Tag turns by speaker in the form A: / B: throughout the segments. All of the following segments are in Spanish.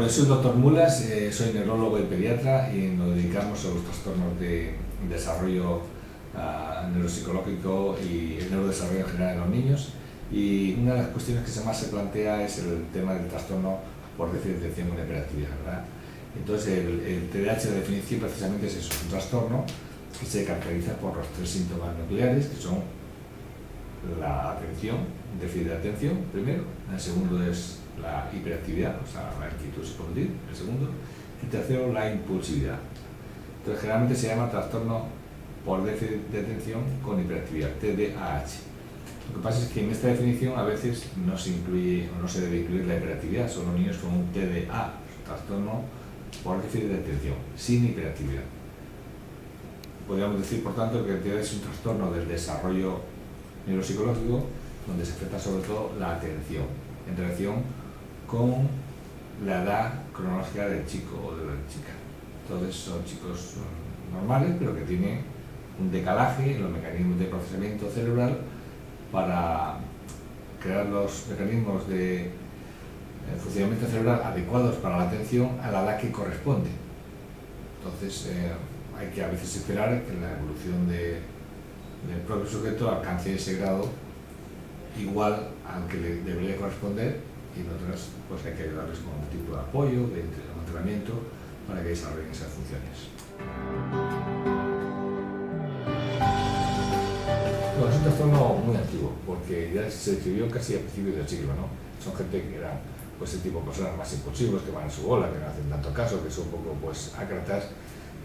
A: Pues soy el doctor Mulas, soy neurólogo y pediatra y nos dedicamos a los trastornos de desarrollo neuropsicológico y el neurodesarrollo en general en los niños. Y una de las cuestiones que más se plantea es el tema del trastorno por déficit de atención con hiperactividad, ¿verdad? Entonces el TDAH de definición precisamente es eso, un trastorno que se caracteriza por los tres síntomas nucleares, que son la atención, déficit de atención primero, el segundo es la hiperactividad, o sea, la inquietud psicomotriz, el segundo, y tercero la impulsividad. Entonces generalmente se llama trastorno por déficit de atención con hiperactividad, TDAH. Lo que pasa es que en esta definición a veces no se incluye o no se debe incluir la hiperactividad, son los niños con un TDA, trastorno por déficit de atención, sin hiperactividad. Podríamos decir, por tanto, que el TDA es un trastorno del desarrollo neuropsicológico donde se afecta sobre todo la atención, en relación con la edad cronológica del chico o de la chica. Entonces son chicos normales, pero que tienen un decalaje en los mecanismos de procesamiento cerebral para crear los mecanismos de funcionamiento cerebral adecuados para la atención a la edad que corresponde. Entonces hay que a veces esperar que la evolución del propio sujeto alcance ese grado igual al que le debería corresponder, y en otras pues hay que ayudarles con un tipo de apoyo, de entrenamiento para que desarrollen esas funciones. Bueno, es un trastorno muy antiguo, porque ya se describió casi a principios del siglo, ¿no? Son gente que eran pues ese tipo de personas más impulsivos, que van en su bola, que no hacen tanto caso, que son un poco pues ácratas.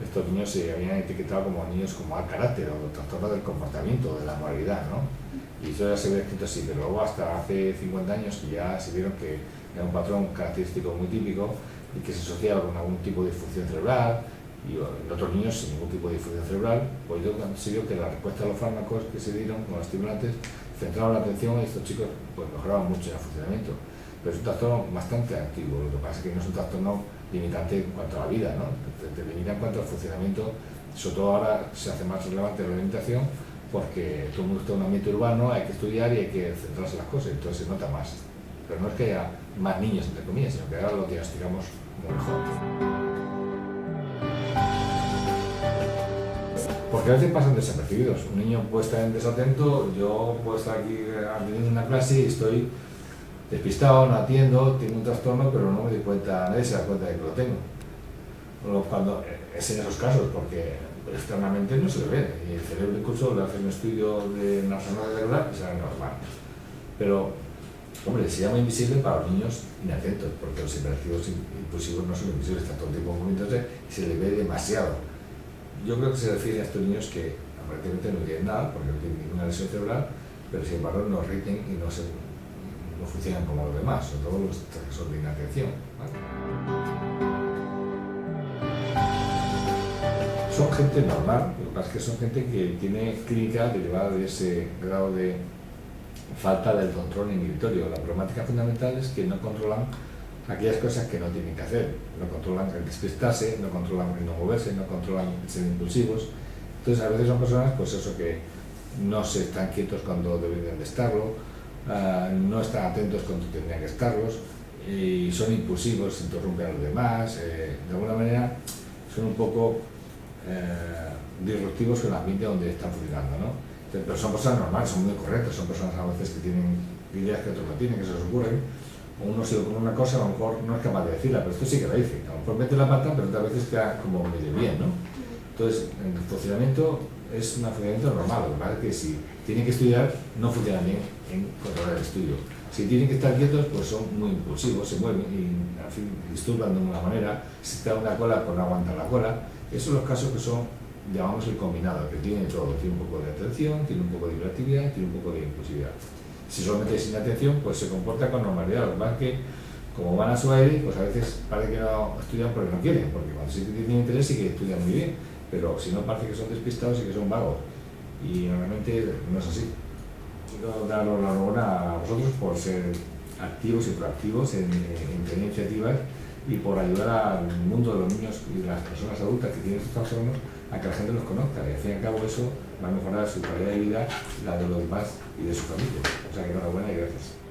A: Estos niños se habían etiquetado como niños como al carácter o trastorno del comportamiento, de la moralidad, ¿no? Y eso ya se había escrito así, pero luego hasta hace 50 años que ya se vieron que era un patrón característico muy típico y que se asociaba con algún tipo de disfunción cerebral, y en otros niños sin ningún tipo de disfunción cerebral. Pues yo se vio que la respuesta a los fármacos que se dieron con los estimulantes centraban la atención y estos chicos pues mejoraban mucho en el funcionamiento. Pero es un trastorno bastante antiguo, lo que pasa es que no es un trastorno limitante en cuanto a la vida, ¿no? Te limita en cuanto al funcionamiento, sobre todo ahora se hace más relevante la alimentación, porque todo el mundo está en un ambiente urbano, hay que estudiar y hay que centrarse en las cosas, entonces se nota más. Pero no es que haya más niños, entre comillas, sino que ahora lo diagnosticamos como mejor. Porque a veces pasan desapercibidos. Un niño puede estar desatento, yo puedo estar aquí atendiendo una clase y estoy despistado, no atiendo, tengo un trastorno, pero no me doy cuenta, nadie se da cuenta de que lo tengo. Cuando es en esos casos, porque externamente no se le ve, y el cerebro incluso le hace un estudio de una resonancia cerebral y sale normal. Pero, hombre, se llama invisible para los niños inatentos, porque los hiperactivos impulsivos no son invisibles, están todo el tiempo moviéndose y se les ve demasiado. Yo creo que se refiere a estos niños que aparentemente no tienen nada, porque no tienen ninguna lesión cerebral, pero sin embargo no rigen y no funcionan como los demás, sobre todo los que son de inatención, ¿vale? Son gente normal, lo que pasa es que son gente que tiene clínica derivada de ese grado de falta del control inhibitorio. La problemática fundamental es que no controlan aquellas cosas que no tienen que hacer, no controlan el despistarse, no controlan el no moverse, no controlan el ser impulsivos. Entonces a veces son personas pues eso, que no se están quietos cuando deberían de estarlo, no están atentos cuando tendrían que estarlos, y son impulsivos, interrumpen a los demás, de alguna manera son un poco disruptivos con el ambiente donde están funcionando, ¿no? Entonces, pero son personas normales, son muy correctas, son personas a veces que tienen ideas que otros no tienen, que se les ocurren. Uno se le ocurre una cosa, a lo mejor no es capaz de decirla, pero esto sí que la dice. A lo mejor mete la pata, pero otras veces queda como medio bien, ¿no? Entonces, el funcionamiento es un funcionamiento normal, lo que pasa es que si tienen que estudiar, no funcionan bien en controlar el estudio. Si tienen que estar quietos, pues son muy impulsivos, se mueven y en fin, disturban de una manera. Si está una cola, pues no aguantan la cola. Esos son los casos que son, llamamos el combinado, que tiene todo, tiene un poco de atención, tiene un poco de hiperactividad, tiene un poco de impulsividad. Si solamente es inatención, pues se comporta con normalidad. Lo que pasa es que, como van a su aire, pues a veces parece que no estudian porque no quieren, porque cuando sí tienen interés sí que estudian muy bien, pero si no parece que son despistados y que son vagos, y normalmente no es así. Quiero daros la enhorabuena a vosotros por ser activos y proactivos en tener iniciativas y por ayudar al mundo de los niños y de las personas adultas que tienen estos trastornos a que la gente los conozca, y al fin y al cabo eso va a mejorar su calidad de vida, la de los demás y de su familia. O sea que enhorabuena y gracias.